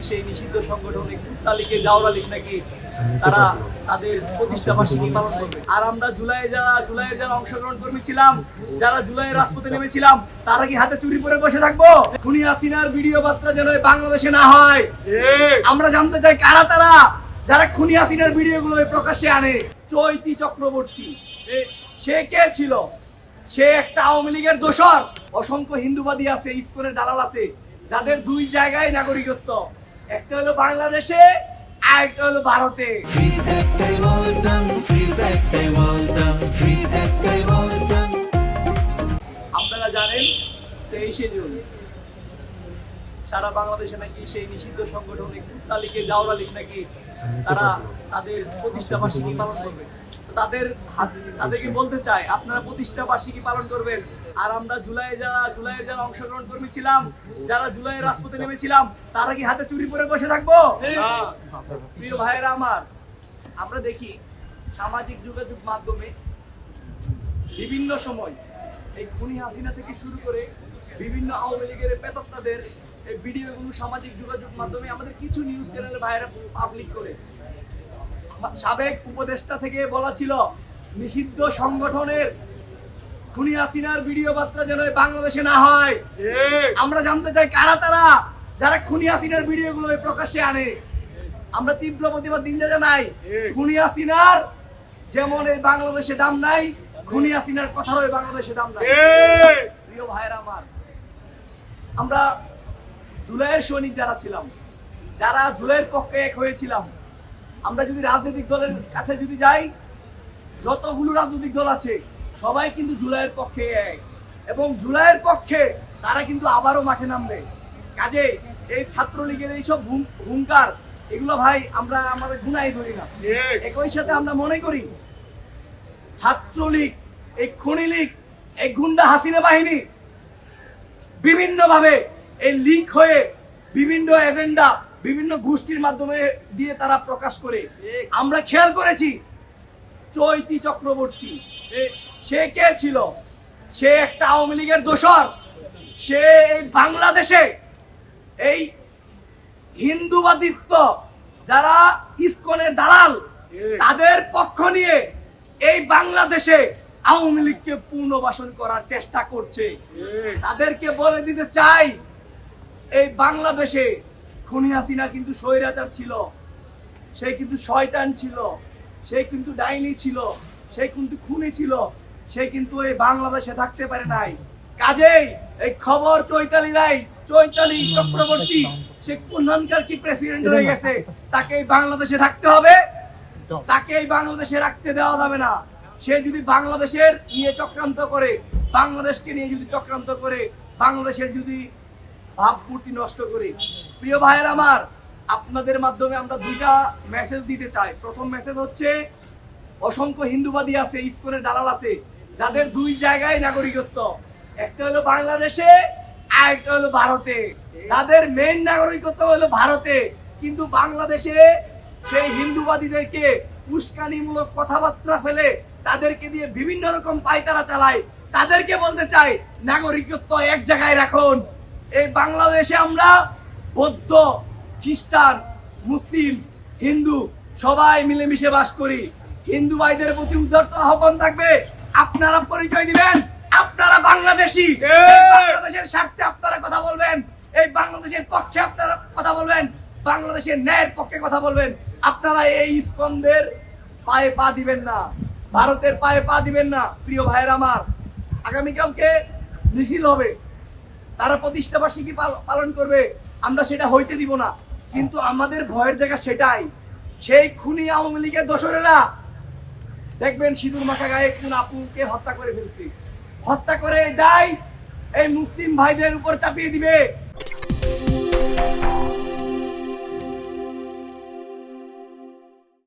সেই নিষিদ্ধ সংগঠন তালিকে জাওরা লীগ নাকি তারা তাদের প্রতিষ্ঠা বার্ষিকী পালন করবে। আর আমরা জুলাইয়ের যারা অংশগ্রহণ কর্মী ছিলাম, যারা জুলাইয়ের রাজপথে নেমেছিলাম, তারা কি হাতে চুরি পরে বসে থাকবো? খুনি হাসিনার ভিডিও বার্তা যেন বাংলাদেশে না হয়। আমরা জানতে চাই কারা তারা যারা খুনি হাসিনার ভিডিও গুলো প্রকাশ্যে আনে। চৈতি চক্রবর্তী সে কে ছিল? সে একটা আওয়ামী লীগের দোসর। অসংখ্য হিন্দুবাদী আছে, ইসকনের দালাল আছে, যাদের দুই জায়গায় নাগরিকত্ব, একটা হলো বাংলাদেশে আর একটা হলো ভারতে। আপনারা জানেন 23শে জুন সারা বাংলাদেশে নাকি সেই নিষিদ্ধ সংগঠন তালিকে জাওরা লীগ নাকি তারা তাদের প্রতিষ্ঠা বার্ষিকী পালন করবে। তাদেরকে বলতে চাই, আপনারা প্রতিষ্ঠা বার্ষিকী পালন করবেন। আর আমরা জুলাইয়ের যারা অংশগ্রহণ কর্মী ছিলাম, যারা জুলাইয়ের রাজপথে নেমেছিলাম, তারা কি হাতে চুরি পরে বসে থাকবো? প্রিয় ভাইয়েরা আমার, আমরা দেখি সামাজিক যোগাযোগ মাধ্যমে বিভিন্ন সময় এই খুনি হাসিনা থেকে শুরু করে বিভিন্ন আওয়ামী লীগের প্রেতাত্মাদের এই ভিডিওগুলো সামাজিক যোগাযোগ মাধ্যমে আমাদের কিছু নিউজ চ্যানেলের ভাইয়েরা পাবলিক করে। সাবেক উপদেষ্টা থেকে বলা ছিল নিষিদ্ধ সংগঠনের খুনি হাসিনার ভিডিও বার্তা যেন বাংলাদেশে না হয়। আমরা জানতে চাই কারা তারা যারা খুনি হাসিনার ভিডিও গুলো প্রকাশ্যে আনে। আমরা তীব্র প্রতিবাদ দিন জানাই। খুনি হাসিনার যেমন এই বাংলাদেশে দাম নাই, খুনি হাসিনার কথারও এই বাংলাদেশে দাম নাই। প্রিয় ভাইয়েরা আমার, আমরা জুলাইয়ের সৈনিক যারা ছিলাম, যারা জুলাইয়ের পক্ষে এক হয়েছিলাম, আমরা যদি রাজনৈতিক দলের কাছে যদি যাই, যতগুলো রাজনৈতিক দল আছে সবাই কিন্তু জুলাইয়ের পক্ষে এক, এবং জুলাইয়ের পক্ষে তারা কিন্তু আবারও মাঠে নামবে। কাজে এই ছাত্রলীগের এইসব হুঙ্কার, এগুলো ভাই আমরা আমাদের গুনাই ধরি না। একই সাথে আমরা মনে করি ছাত্রলীগ, এই খুনি লীগ, এই গুন্ডা হাসিনা বাহিনী বিভিন্ন ভাবে এই লিক হয়ে বিভিন্ন এজেন্ডা বিভিন্ন গোষ্ঠীর মাধ্যমে দিয়ে তারা প্রকাশ করে। আমরা খেয়াল করেছি চৈতি চক্রবর্তী সে কে ছিল? সে একটা আওয়ামী লীগের দোসর। সে এই বাংলাদেশে এই হিন্দুবাদিত্ব যারা ইসকনের দালাল, তাদের পক্ষ নিয়ে এই বাংলাদেশে আওয়ামী লীগকে পুনর্বাসন করার চেষ্টা করছে। তাদেরকে বলে দিতে চাই, এই বাংলাদেশে খুনি হাসিনা কিন্তু স্বৈরাচার ছিল, সে কিন্তু শয়তান ছিল, সে কিন্তু ডাইনি ছিল, সে কিন্তু খুনি ছিল, সে কিন্তু এই বাংলাদেশে থাকতে পারে নাই। কাজেই এই খবর চৈতালি চক্রবর্তী সে কোনখানকার কি প্রেসিডেন্ট হয়ে গেছে, তাকে এই বাংলাদেশে থাকতে হবে, তাকে এই বাংলাদেশে রাখতে দেওয়া যাবে না। সে যদি বাংলাদেশের নিয়ে চক্রান্ত করে, বাংলাদেশকে নিয়ে যদি চক্রান্ত করে, বাংলাদেশের যদি ভাবমূর্তি নষ্ট করে। প্রিয় ভাইয়ের আমার, আপনাদের মাধ্যমে আমরা দুইটা মেসেজ দিতে চাই। প্রথম মেসেজ হচ্ছে, অসংখ্য হিন্দুবাদী আছে, ইসকনের দালাল আছে, যাদের দুই জায়গায় নাগরিকত্ব, একটা হলো বাংলাদেশে আর একটা হলো ভারতে। তাদের মেইন নাগরিকত্ব হলো ভারতে, কিন্তু বাংলাদেশে সেই হিন্দুবাদীদেরকে উস্কানিমূলক কথাবার্তা ফেলে তাদেরকে দিয়ে বিভিন্ন রকম পায়তারা চালায়। তাদেরকে বলতে চাই, নাগরিকত্ব এক জায়গায় রাখুন। এই বাংলাদেশে আমরা বৌদ্ধ, খ্রিস্টান, মুসলিম, হিন্দু সবাই মিলেমিশে বাস করি। হিন্দু ভাইদের প্রতি উদারত আহ্বান থাকবে, আপনারা পরিচয় দিবেন, আপনারা বাংলাদেশী। বাংলাদেশের স্বার্থে আপনারা কথা বলবেন, এই বাংলাদেশের পক্ষে আপনারা কথা বলবেন, বাংলাদেশের ন্যায়ের পক্ষে কথা বলবেন। আপনারা এই ইসকনদের পায়ে পা দিবেন না, ভারতের পায়ে পা দিবেন না। প্রিয় ভাইয়ের আমার, আগামীকালকে মিছিল হবে, তারা প্রতিষ্ঠা বার্ষিকী পালন করবে, আমরা সেটা হইতে দিব না। কিন্তু আমাদের ভয়ের জায়গা সেটাই, সেই খুনি আওয়ামী লীগের দোসরেরা দেখবেন সিঁদুর মাখা গায়ে কোন আপুকে হত্যা করে ফেলছে, হত্যা করে দায় এই মুসলিম ভাইদের উপর চাপিয়ে দিবে।